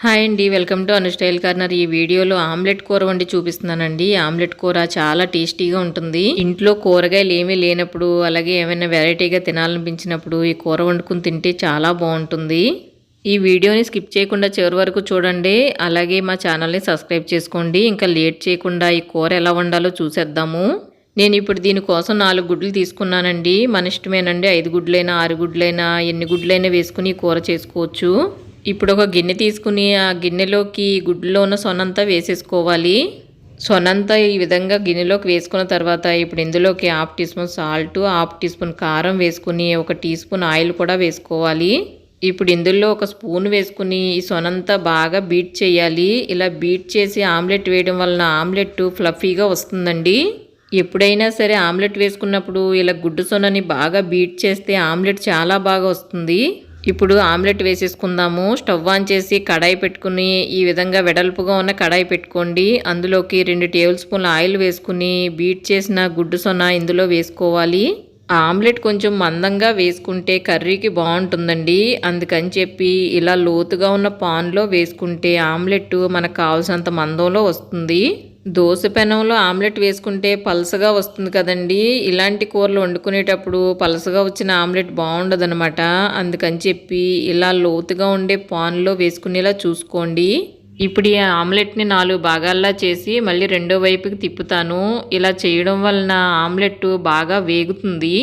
Hi అండి, welcome to Anu style corner. ఈ వీడియోలో ఆమ్లెట్ కూర వండి చూపిస్తున్నానండి. ఆమ్లెట్ కూర చాలా టేస్టీగా ఉంటుంది. ఇంట్లో కూరగాయలు ఏమీ లేనప్పుడు, అలాగే ఏమైనా వెరైటీగా తినాలనిపించినప్పుడు ఈ కూర వండుకుని తింటే చాలా బాగుంటుంది. ఈ వీడియోని స్కిప్ చేయకుండా చివరి వరకు చూడండి. అలాగే మా ఛానల్ని సబ్స్క్రైబ్ చేసుకోండి. ఇంకా లేట్ చేయకుండా ఈ కూర ఎలా వండాలో చూసేద్దాము. నేను ఇప్పుడు దీనికోసం 4 గుడ్లు తీసుకున్నానండి. మన ఇష్టమేనండి, 5 గుడ్లైనా 6 గుడ్లైనా ఎన్ని గుడ్లైనా వేసుకుని కూర చేసుకోవచ్చు. ఇప్పుడు ఒక గిన్నె తీసుకుని ఆ గిన్నెలోకి గుడ్లో ఉన్న సొనంతా వేసేసుకోవాలి. సొనంతా ఈ విధంగా గిన్నెలోకి వేసుకున్న తర్వాత ఇప్పుడు ఇందులోకి 1/2 teaspoon salt, 1/2 teaspoon కారం వేసుకుని 1 టీ స్పూన్ ఆయిల్ కూడా వేసుకోవాలి. ఇప్పుడు ఇందులో 1 స్పూన్ వేసుకుని ఈ సొనంతా బాగా బీట్ చేయాలి. ఇలా బీట్ చేసి ఆమ్లెట్ వేయడం వలన ఆమ్లెట్ ఫ్లఫీగా వస్తుందండి. ఎప్పుడైనా సరే ఆమ్లెట్ వేసుకున్నప్పుడు ఇలా గుడ్డు సొనని బాగా బీట్ చేస్తే ఆమ్లెట్ చాలా బాగా వస్తుంది. ఇప్పుడు ఆమ్లెట్ వేసేసుకుందాము. స్టవ్ ఆన్ చేసి కడాయి పెట్టుకుని ఈ విధంగా వెడల్పుగా ఉన్న కడాయి పెట్టుకోండి. అందులోకి 2 టేబుల్ స్పూన్ల ఆయిల్ వేసుకుని బీట్ చేసిన గుడ్డు సొన ఇందులో వేసుకోవాలి. ఆమ్లెట్ కొంచెం మందంగా వేసుకుంటే కర్రీకి బాగుంటుందండి. అందుకని చెప్పి ఇలా లోతుగా ఉన్న పాన్లో వేసుకుంటే ఆమ్లెట్ మనకు కావాల్సినంత మందంలో వస్తుంది. దోశ పెనంలో ఆమ్లెట్ వేసుకుంటే పలసగా వస్తుంది కదండి. ఇలాంటి కూరలు వండుకునేటప్పుడు పలసగా వచ్చిన ఆమ్లెట్ బాగుండదనమాట. అందుకని చెప్పి ఇలా లోతుగా ఉండే పాన్లో వేసుకునేలా చూసుకోండి. ఇప్పుడు ఈ ఆమ్లెట్ని 4 భాగాల్లా చేసి మళ్ళీ రెండో వైపుకి తిప్పుతాను. ఇలా చేయడం వలన ఆమ్లెట్ బాగా వేగుతుంది.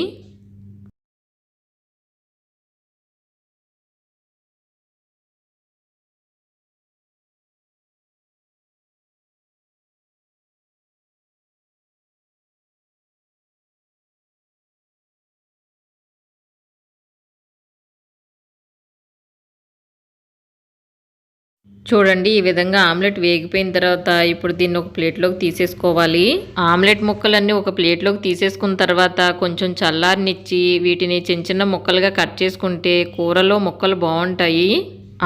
చూడండి, ఈ విధంగా ఆమ్లెట్ వేగిపోయిన తర్వాత ఇప్పుడు దీన్ని ఒక ప్లేట్లోకి తీసేసుకోవాలి. ఆమ్లెట్ ముక్కలన్నీ ఒక ప్లేట్లోకి తీసేసుకున్న తర్వాత కొంచెం చల్లారనిచ్చి వీటిని చిన్న చిన్న ముక్కలుగా కట్ చేసుకుంటే కూరలో ముక్కలు బాగుంటాయి.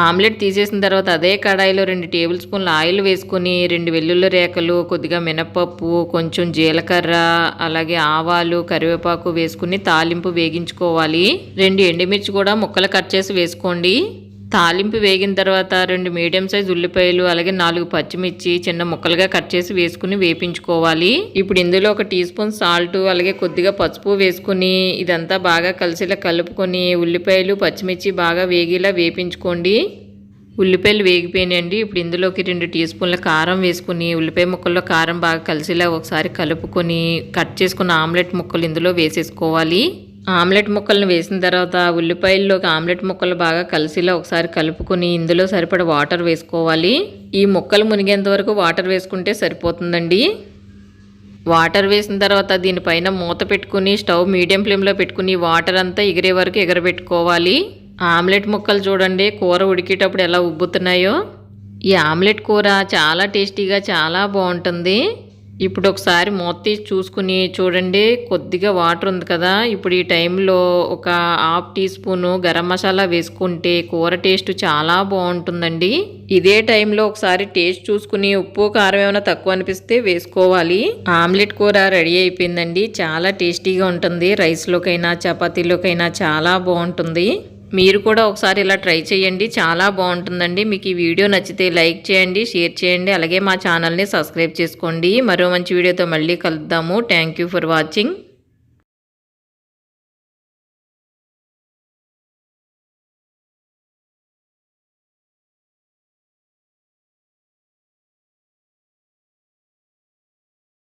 ఆమ్లెట్ తీసేసిన తర్వాత అదే కడాయిలో 2 టేబుల్ స్పూన్ల ఆయిల్ వేసుకుని 2 వెల్లుల్లి రేకలు, కొద్దిగా మినపప్పు, కొంచెం జీలకర్ర, అలాగే ఆవాలు, కరివేపాకు వేసుకుని తాలింపు వేగించుకోవాలి. 2 ఎండుమిర్చి కూడా ముక్కలు కట్ చేసి వేసుకోండి. తాలింపు వేగిన తర్వాత 2 మీడియం సైజ్ ఉల్లిపాయలు, అలాగే 4 పచ్చిమిర్చి చిన్న ముక్కలుగా కట్ చేసి వేసుకుని వేపించుకోవాలి. ఇప్పుడు ఇందులో 1 టీ స్పూన్ సాల్ట్, అలాగే కొద్దిగా పసుపు వేసుకుని ఇదంతా బాగా కలిసిలా కలుపుకొని ఉల్లిపాయలు, పచ్చిమిర్చి బాగా వేగేలా వేపించుకోండి. ఉల్లిపాయలు వేగిపోయినాయండి. ఇప్పుడు ఇందులోకి 2 టీ స్పూన్ల కారం వేసుకుని ఉల్లిపాయ ముక్కల్లో కారం బాగా కలిసిలా ఒకసారి కలుపుకొని కట్ చేసుకున్న ఆమ్లెట్ ముక్కలు ఇందులో వేసేసుకోవాలి. ఆమ్లెట్ ముక్కలను వేసిన తర్వాత ఉల్లిపాయల్లోకి ఆమ్లెట్ ముక్కలు బాగా కలిసిలా ఒకసారి కలుపుకొని ఇందులో సరిపడ వాటర్ వేసుకోవాలి. ఈ ముక్కలు మునిగేంత వరకు వాటర్ వేసుకుంటే సరిపోతుందండి. వాటర్ వేసిన తర్వాత దీనిపైన మూత పెట్టుకుని స్టవ్ మీడియం ఫ్లేమ్లో పెట్టుకుని వాటర్ అంతా ఎగిరే వరకు ఎగరబెట్టుకోవాలి. ఆమ్లెట్ ముక్కలు చూడండి కూర ఉడికేటప్పుడు ఎలా ఉబ్బుతున్నాయో. ఈ ఆమ్లెట్ కూర చాలా టేస్టీగా చాలా బాగుంటుంది. ఇప్పుడు ఒకసారి మూత తీసి చూసుకుని చూడండి, కొద్దిగా వాటర్ ఉంది కదా. ఇప్పుడు ఈ టైంలో 1/2 టీ స్పూను గరం మసాలా వేసుకుంటే కూర టేస్ట్ చాలా బాగుంటుందండి. ఇదే టైంలో ఒకసారి టేస్ట్ చూసుకుని ఉప్పు కారం ఏమైనా తక్కువ అనిపిస్తే వేసుకోవాలి. ఆమ్లెట్ కూర రెడీ అయిపోయిందండి. చాలా టేస్టీగా ఉంటుంది. రైస్లోకైనా చపాతీలోకైనా చాలా బాగుంటుంది. మీరు కూడా ఒకసారి ఇలా ట్రై చేయండి, చాలా బాగుంటుందండి. మీకు ఈ వీడియో నచ్చితే లైక్ చేయండి, షేర్ చేయండి, అలాగే మా ఛానల్ని సబ్స్క్రైబ్ చేసుకోండి. మరో మంచి వీడియోతో మళ్ళీ కలుద్దాము. Thank you for watching.